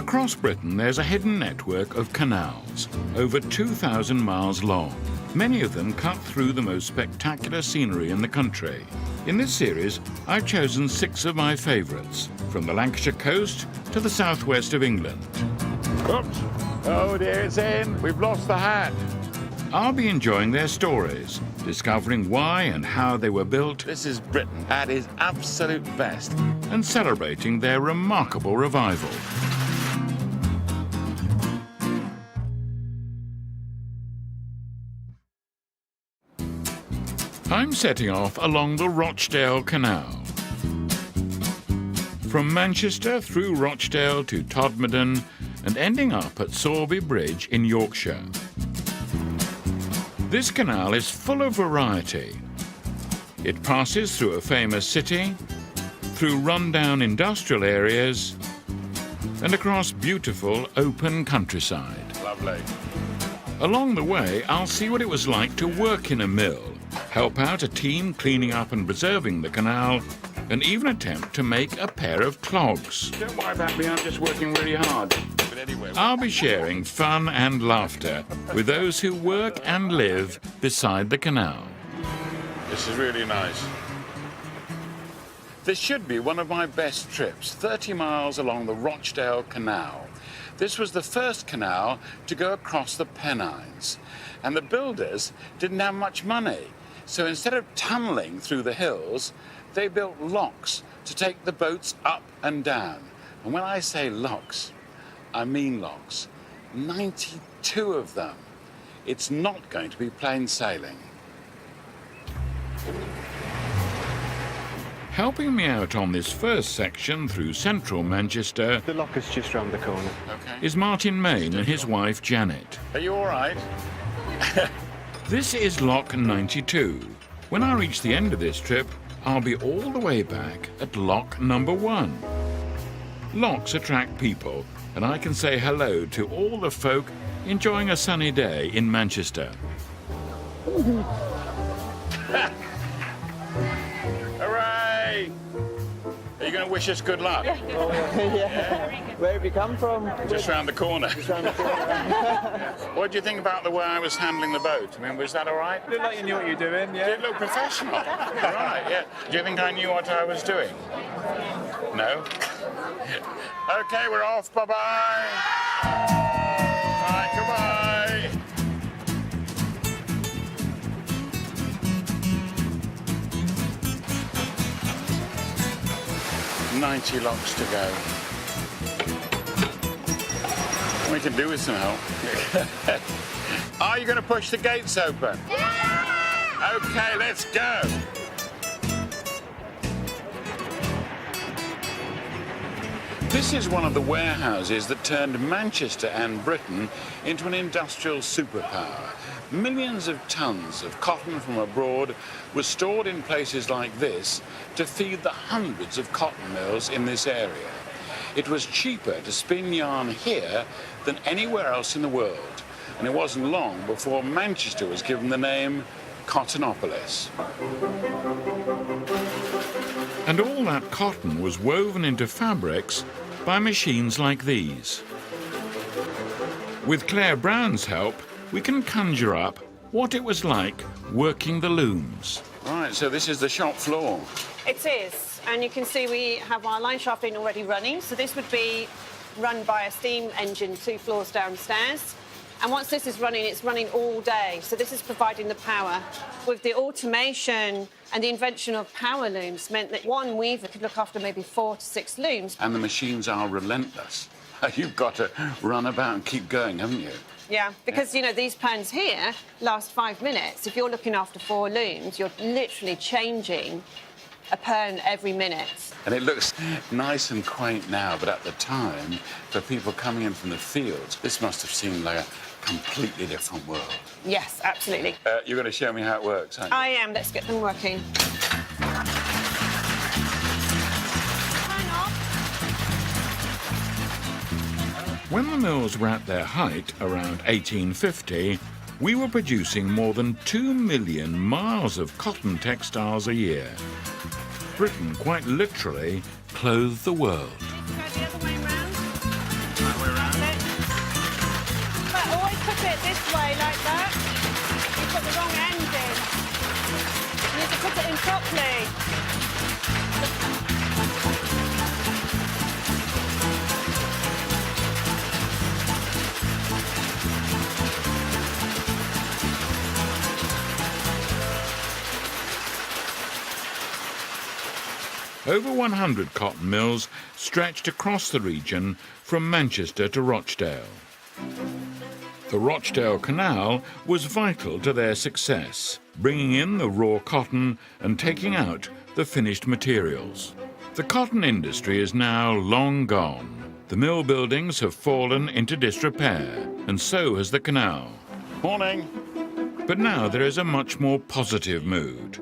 Across Britain, there's a hidden network of canals, over 2,000 miles long, many of them cut through the most spectacular scenery in the country. In this series, I've chosen 6 of my favourites, from the Lancashire coast to the southwest of England. Oops! Oh dear, it's in! We've lost the hat! I'll be enjoying their stories, discovering why and how they were built. This is Britain at its absolute best. And celebrating their remarkable revival. I'm setting off along the Rochdale Canal. From Manchester through Rochdale to Todmorden and ending up at Sorby Bridge in Yorkshire. This canal is full of variety. It passes through a famous city, through rundown industrial areas, and across beautiful open countryside. Lovely. Along the way, I'll see what it was like to work in a mill, help out a team cleaning up and preserving the canal, and even attempt to make a pair of clogs. Don't worry about me, I'm just working really hard. But anyway... I'll be sharing fun and laughter with those who work and live beside the canal. This is really nice. This should be one of my best trips, 30 miles along the Rochdale Canal. This was the first canal to go across the Pennines, and the builders didn't have much money. So instead of tunnelling through the hills, they built locks to take the boats up and down. And when I say locks, I mean locks. 92 of them. It's not going to be plain sailing. Helping me out on this first section through central Manchester The lock is just round the corner. Okay. is Martin Main and his wife Janet. Are you all right? This is Lock 92. When I reach the end of this trip, I'll be all the way back at lock number 1. Locks attract people, and I can say hello to all the folk enjoying a sunny day in Manchester. Hooray! Are you going to wish us good luck? Yeah. Where have you come from? Just round the corner. Just round the corner. What do you think about the way I was handling the boat? I mean, was that all right? Looked like you knew what you were doing, yeah. Did it look professional? Right, yeah. Do you think I knew what I was doing? No? Okay, we're off. Bye-bye. Bye, goodbye. $90 locks to go. We can do with some help. Are you going to push the gates open? Yeah! Okay, let's go. This is one of the warehouses that turned Manchester and Britain into an industrial superpower. Millions of tons of cotton from abroad were stored in places like this to feed the hundreds of cotton mills in this area. It was cheaper to spin yarn here than anywhere else in the world, and it wasn't long before Manchester was given the name Cottonopolis. And all that cotton was woven into fabrics by machines like these. With Claire Brown's help, we can conjure up what it was like working the looms. Right, so this is the shop floor. It is, and you can see we have our line shafting already running, so this would be run by a steam engine 2 floors downstairs. And once this is running, it's running all day, so this is providing the power. With the automation and the invention of power looms meant that one weaver could look after maybe 4 to 6 looms. And the machines are relentless. You've got to run about and keep going, haven't you? Yeah, because, you know, these pans here last 5 minutes. If you're looking after 4 looms, you're literally changing a pan every minute. And it looks nice and quaint now, but at the time, for people coming in from the fields, this must have seemed like a completely different world. Yes, absolutely. You're going to show me how it works, aren't you? I am. Let's get them working. When the mills were at their height, around 1850, we were producing more than 2 million miles of cotton textiles a year. Britain quite literally clothed the world. Go the other way round. it this way like that. You put the wrong end in. You need to put it in properly. Over 100 cotton mills stretched across the region from Manchester to Rochdale. The Rochdale Canal was vital to their success, bringing in the raw cotton and taking out the finished materials. The cotton industry is now long gone. The mill buildings have fallen into disrepair, and so has the canal. Morning. But now there is a much more positive mood.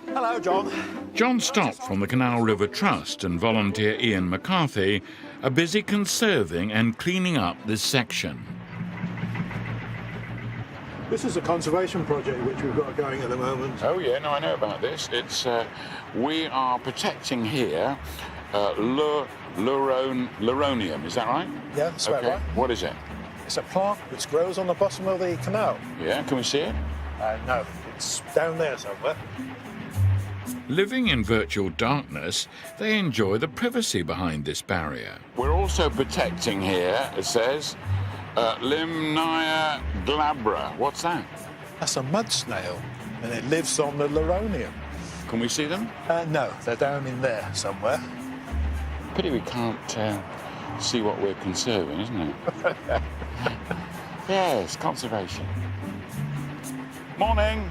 Hello, John. John Stott from the Canal River Trust and volunteer Ian McCarthy are busy conserving and cleaning up this section. This is a conservation project which we've got going at the moment. Oh yeah, no, I know about this. It's we are protecting here Luronium. Is that right? Yeah, that's about right. What is it? It's a plant which grows on the bottom of the canal. Yeah, can we see it? No, it's down there somewhere. Living in virtual darkness, they enjoy the privacy behind this barrier. We're also protecting here, it says, Limnia glabra. What's that? That's a mud snail, and it lives on the Luronium. Can we see them? No, they're down in there somewhere. Pity we can't see what we're conserving, isn't it? Yes, conservation. Morning.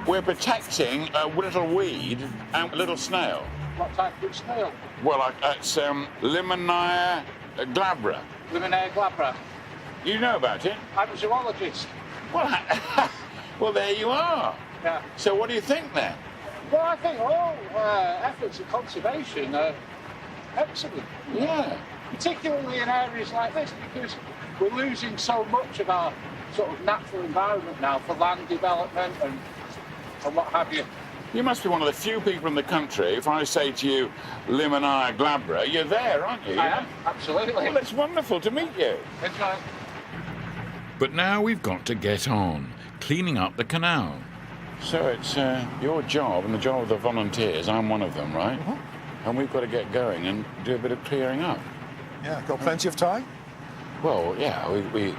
We're protecting a little weed and a little snail. What type of snail? Well, it's Limnia glabra. Limnia glabra. You know about it? I'm a zoologist. Well, well, there you are. Yeah. So what do you think then? Well, I think all efforts of conservation are excellent. Yeah. Particularly in areas like this, because we're losing so much of our sort of natural environment now for land development and what have you. You must be one of the few people in the country, if I say to you, Limnia glabra, you're there, aren't you? I am, absolutely. Well, it's wonderful to meet you. Enjoy. But now we've got to get on, cleaning up the canal. So it's your job and the job of the volunteers, I'm one of them, right? And we've got to get going and do a bit of clearing up. Yeah, got plenty of time? Well, yeah, we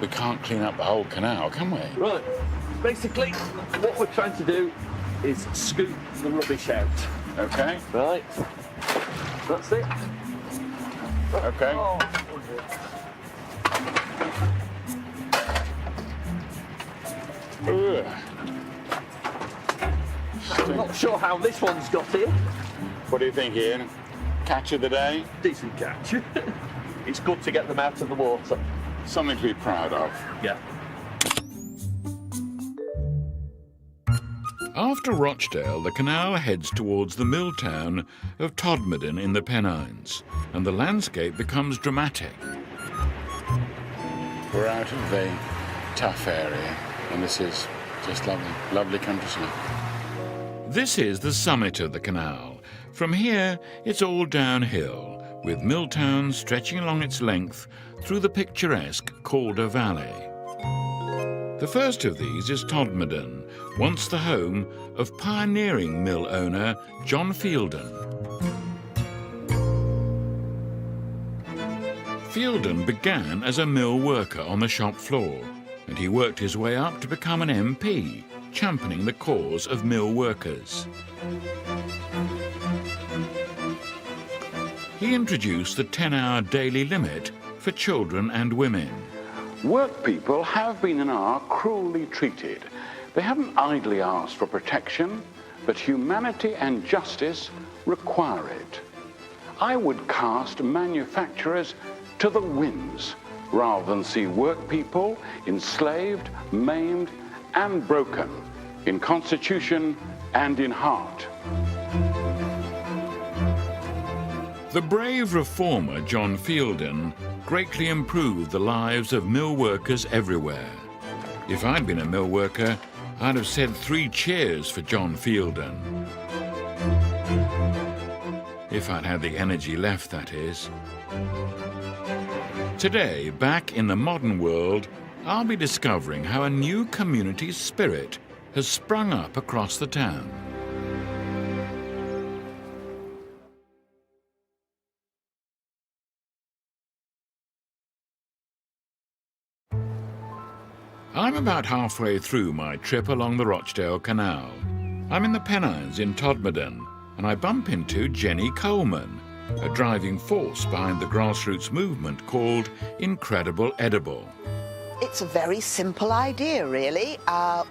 can't clean up the whole canal, can we? Right, basically what we're trying to do is scoop the rubbish out. Okay. Right, that's it. Okay. Oh. Ugh. I'm not sure how this one's got here. What do you think, Ian? Catch of the day? Decent catch. It's good to get them out of the water. Something to be proud of. Yeah. After Rochdale, the canal heads towards the mill town of Todmorden in the Pennines, and the landscape becomes dramatic. We're out of the tough area, and this is just lovely, lovely countryside. This is the summit of the canal. From here, it's all downhill, with mill towns stretching along its length through the picturesque Calder Valley. The first of these is Todmorden, once the home of pioneering mill owner John Fielden. Fielden began as a mill worker on the shop floor, and he worked his way up to become an MP, championing the cause of mill workers. He introduced the 10-hour daily limit for children and women. Work people have been and are cruelly treated. They haven't idly asked for protection, but humanity and justice require it. I would cast manufacturers to the winds rather than see work people enslaved, maimed, and broken in constitution and in heart. The brave reformer John Fielden greatly improved the lives of mill workers everywhere. If I'd been a mill worker, I'd have said 3 cheers for John Fielden. If I'd had the energy left, that is. Today, back in the modern world, I'll be discovering how a new community spirit has sprung up across the town. I'm about halfway through my trip along the Rochdale Canal. I'm in the Pennines in Todmorden, and I bump into Jenny Coleman, a driving force behind the grassroots movement called Incredible Edible. It's a very simple idea, really.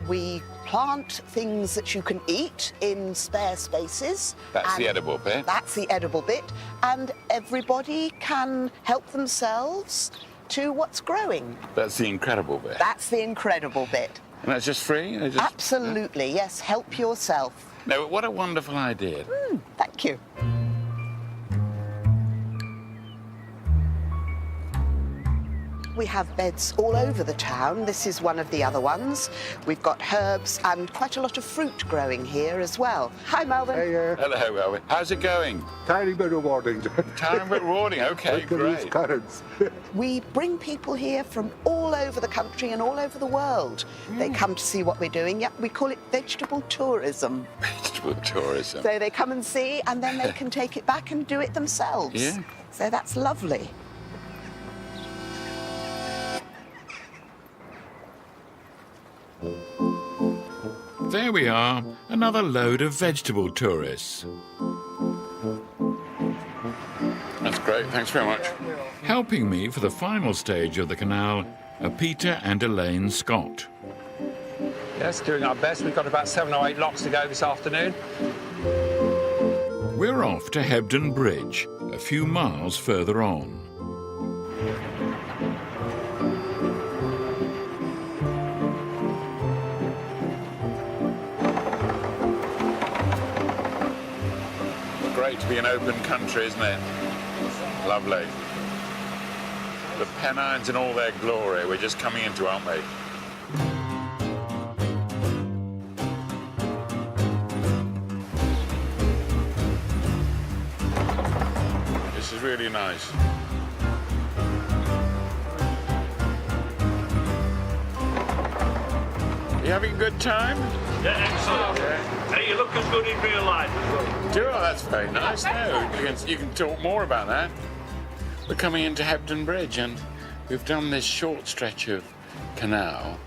We plant things that you can eat in spare spaces. That's the edible bit. That's the edible bit. And everybody can help themselves to what's growing. That's the incredible bit. That's the incredible bit. And that's just free? Absolutely, yes. Help yourself. No, what a wonderful idea. Thank you. We have beds all over the town. This is one of the other ones. We've got herbs and quite a lot of fruit growing here as well. Hi, Melvin. Hey, Hello, Elwin. How's it going? tiny bit rewarding. Tiny bit rewarding. Okay, great. Currents. We bring people here from all over the country and all over the world. They come to see what we're doing. Yeah, we call it vegetable tourism. Vegetable tourism. So they come and see, and then they can take it back and do it themselves. Yeah. So that's lovely. There we are, another load of vegetable tourists. That's great. Thanks very much. Helping me for the final stage of the canal are Peter and Elaine Scott. Yes, doing our best. We've got about 7 or 8 locks to go this afternoon. We're off to Hebden Bridge, a few miles further on. Great to be in open country, isn't it? Lovely. The Pennines in all their glory we're just coming into, aren't we? This is really nice. You having a good time? Yeah, excellent. Hey, you look as good in real life as well. Do oh, that's very nice. No, you can talk more about that. We're coming into Hebden Bridge and we've done this short stretch of canal,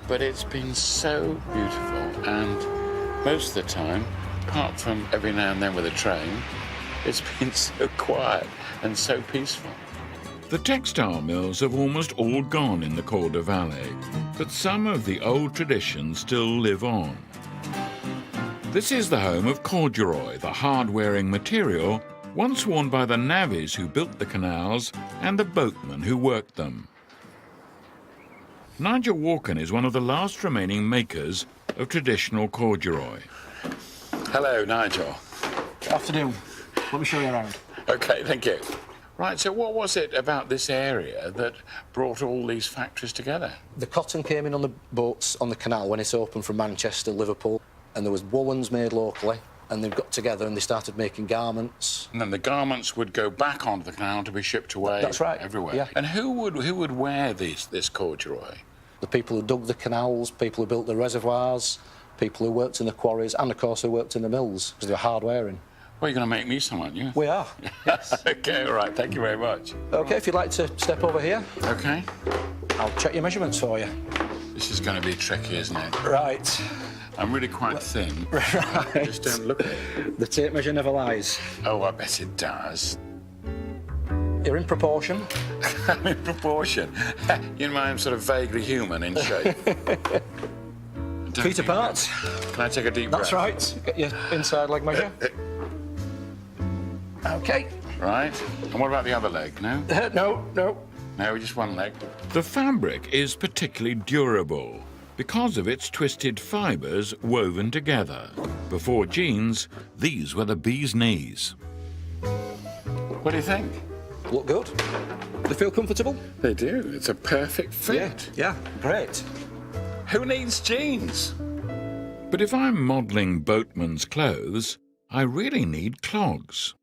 but it's been so beautiful, and most of the time, apart from every now and then with a train, it's been so quiet and so peaceful. The textile mills have almost all gone in the Calder Valley, but some of the old traditions still live on. This is the home of corduroy, the hard-wearing material once worn by the navvies who built the canals and the boatmen who worked them. Nigel Walken is one of the last remaining makers of traditional corduroy. Hello, Nigel. Afternoon. Let me show you around. Okay, thank you. Right, so what was it about this area that brought all these factories together? The cotton came in on the boats on the canal when it's opened from Manchester, Liverpool, and there was woolens made locally, and they got together and they started making garments. And then the garments would go back onto the canal to be shipped away. That's right. Everywhere. Yeah. And who would wear this corduroy? The people who dug the canals, people who built the reservoirs, people who worked in the quarries, and of course who worked in the mills, because they were hard wearing. Well, you're going to make me some, aren't you? We are. Yes. Okay, all right. Thank you very much. OK, if you'd like to step over here, Okay. I'll check your measurements for you. This is going to be tricky, isn't it? Right. I'm really quite thin. Right. Just don't look at it. The tape measure never lies. Oh, I bet it does. You're in proportion. I'm in proportion. You know, I'm sort of vaguely human in shape. Feet apart. Can I take a deep breath? That's right. Get your inside leg measure. OK. Right. And what about the other leg? No? No. No, just one leg. The fabric is particularly durable because of its twisted fibres woven together. Before jeans, these were the bee's knees. What do you think? Look good. They feel comfortable? They do. It's a perfect fit. Yeah, great. Who needs jeans? But if I'm modelling boatmen's clothes, I really need clogs.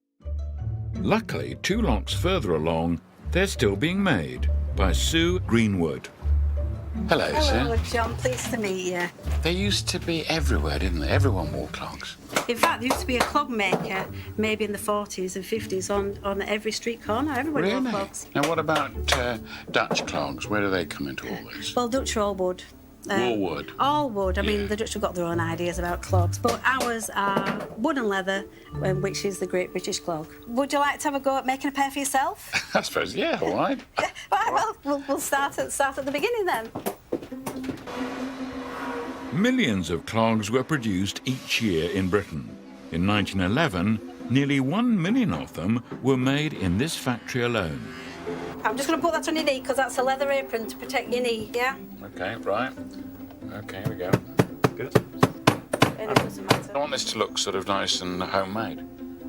Luckily, 2 locks further along, they're still being made by Sue Greenwood. Hello, Hello, sir. John. Pleased to meet you. They used to be everywhere, didn't they? Everyone wore clogs. In fact, there used to be a clog maker, maybe in the 40s and 50s, on every street corner. Everybody wore clogs. Now, what about Dutch clogs? Where do they come into all this? Well, Dutch are all wood. All wood? All wood. I mean, the Dutch have got their own ideas about clogs, but ours are wood and leather, which is the Great British Clog. Would you like to have a go at making a pair for yourself? I suppose, yeah, all right. Yeah, right, well, we'll start at the beginning then. Millions of clogs were produced each year in Britain. In 1911, nearly 1 million of them were made in this factory alone. I'm just going to put that on your knee because that's a leather apron to protect your knee, yeah? OK, right. OK, here we go. Good. It doesn't matter. I want this to look sort of nice and homemade.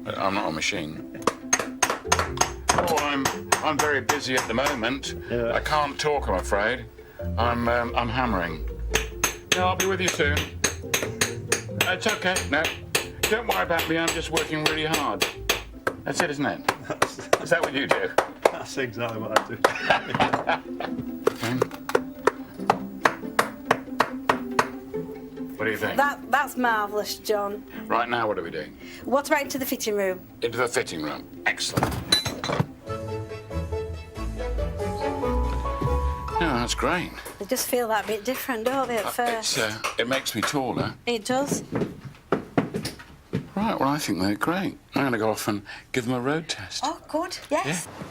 I'm not a machine. Oh, I'm very busy at the moment. Yeah. I can't talk, I'm afraid. I'm hammering. No, I'll be with you soon. It's OK. No, don't worry about me. I'm just working really hard. That's it, isn't it? Is that what you do? That's exactly what I do. What do you think? That's marvellous, John. Right now, what are we doing? What about into the fitting room? Into the fitting room. Excellent. No, that's great. They just feel that bit different, don't they, at first? It makes me taller. It does. Right, well, I think they're great. I'm going to go off and give them a road test. Oh, good, yes. Yeah.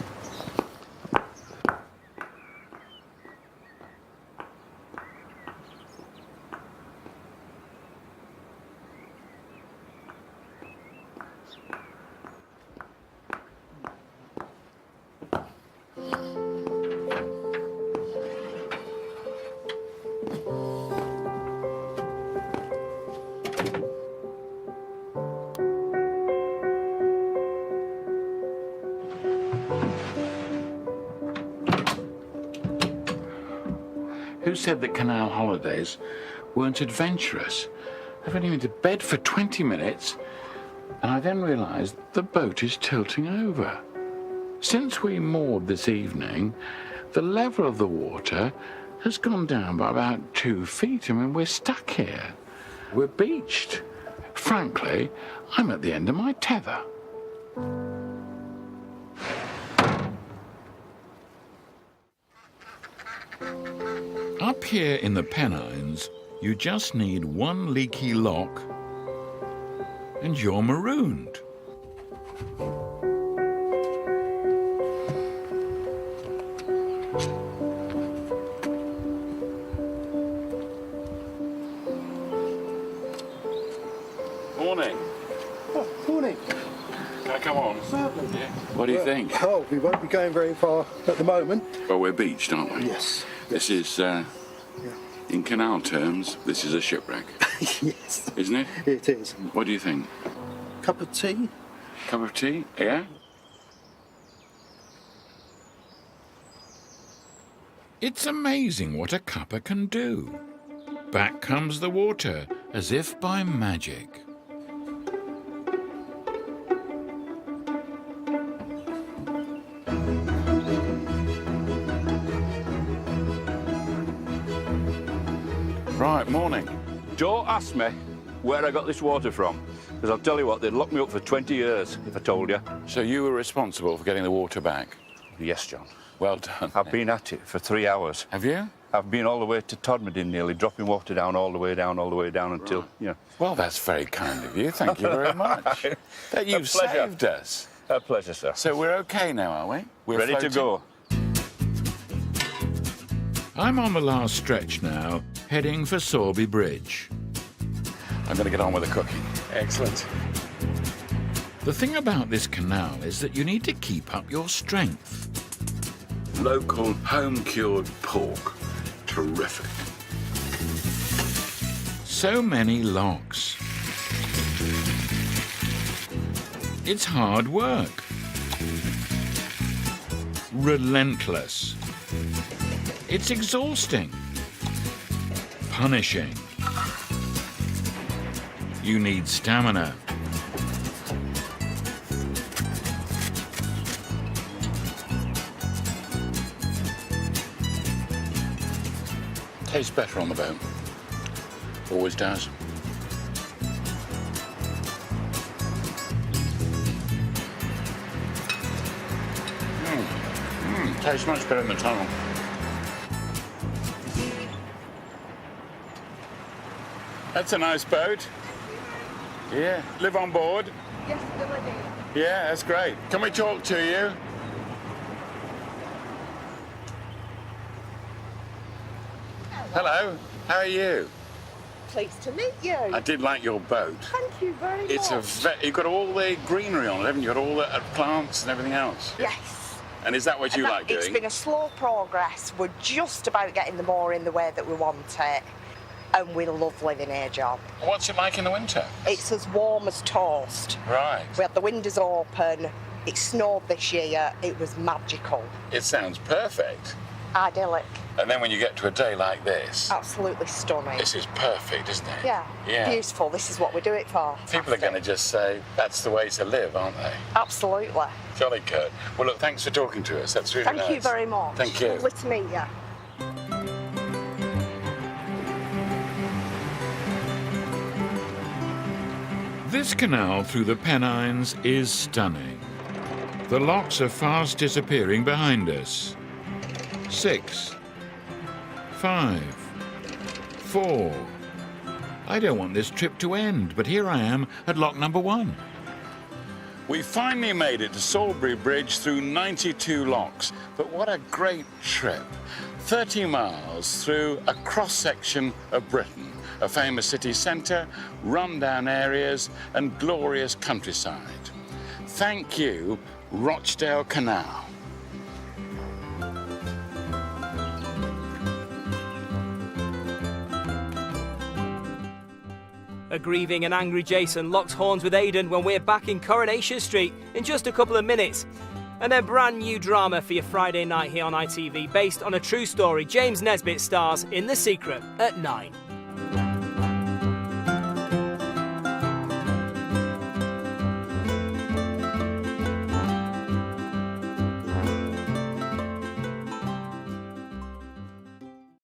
Who said that canal holidays weren't adventurous? I've only been to bed for 20 minutes, and I then realised the boat is tilting over. Since we moored this evening, the level of the water has gone down by about 2 feet. I mean, we're stuck here. We're beached. Frankly, I'm at the end of my tether. Up here in the Pennines, you just need one leaky lock and you're marooned. Morning. Oh, morning. Can I come on? Certainly. Yeah. What do you think? Oh, we won't be going very far at the moment. Well, we're beached, aren't we? Yes. This is, in canal terms, this is a shipwreck. Yes. Isn't it? It is. What do you think? Cup of tea? Cup of tea? Yeah? It's amazing what a cuppa can do. Back comes the water, as if by magic. Right, morning. Don't ask me where I got this water from, because I'll tell you what, they'd lock me up for 20 years if I told you. So you were responsible for getting the water back? Yes, John. Well done. I've been at it for 3 hours. Have you? I've been all the way to Todmorden nearly, dropping water down all the way down until, you know. Well, that's very kind of you. Thank you very much. That you've saved us. A pleasure, sir. So we're OK now, are we? We're ready floating? to go. I'm on the last stretch now, heading for Sorby Bridge. I'm going to get on with the cooking. Excellent. The thing about this canal is that you need to keep up your strength. Local home-cured pork. Terrific. So many locks. It's hard work. Relentless. It's exhausting. Punishing. You need stamina. Tastes better on the bone. Always does. Tastes much better in the tunnel. That's a nice boat. Yeah, live on board? Yes, Billy. Yeah, that's great. Can we talk to you? Hello, how are you? Pleased to meet you. I did like your boat. Thank you very much. You've got all the greenery on it, haven't you? You've got all the plants and everything else. Yes. And is that what you like It's doing? been a slow progress. We're just about getting the moor in the way that we want it. And we love living here, John. What's it like in the winter? It's as warm as toast. Right. We had the windows open. It snowed this year. It was magical. It sounds perfect. Idyllic. And then when you get to a day like this, Absolutely stunning. this is perfect, isn't it? Yeah. Yeah. Beautiful. This is what we do it for. People are going to just say, that's the way to live, aren't they? Absolutely. Jolly good. Well, look, thanks for talking to us. That's really nice. Thank you very much. Thank you. Lovely to meet you. This canal through the Pennines is stunning. The locks are fast disappearing behind us. 6, 5, 4. I don't want this trip to end, but here I am at lock number 1. We finally made it to Salisbury Bridge through 92 locks, but what a great trip. 30 miles through a cross-section of Britain, a famous city centre, run-down areas and glorious countryside. Thank you, Rochdale Canal. A grieving and angry Jason locks horns with Aidan when we're back in Coronation Street in just a couple of minutes. And then brand new drama for your Friday night here on ITV based on a true story. James Nesbitt stars in The Secret at 9.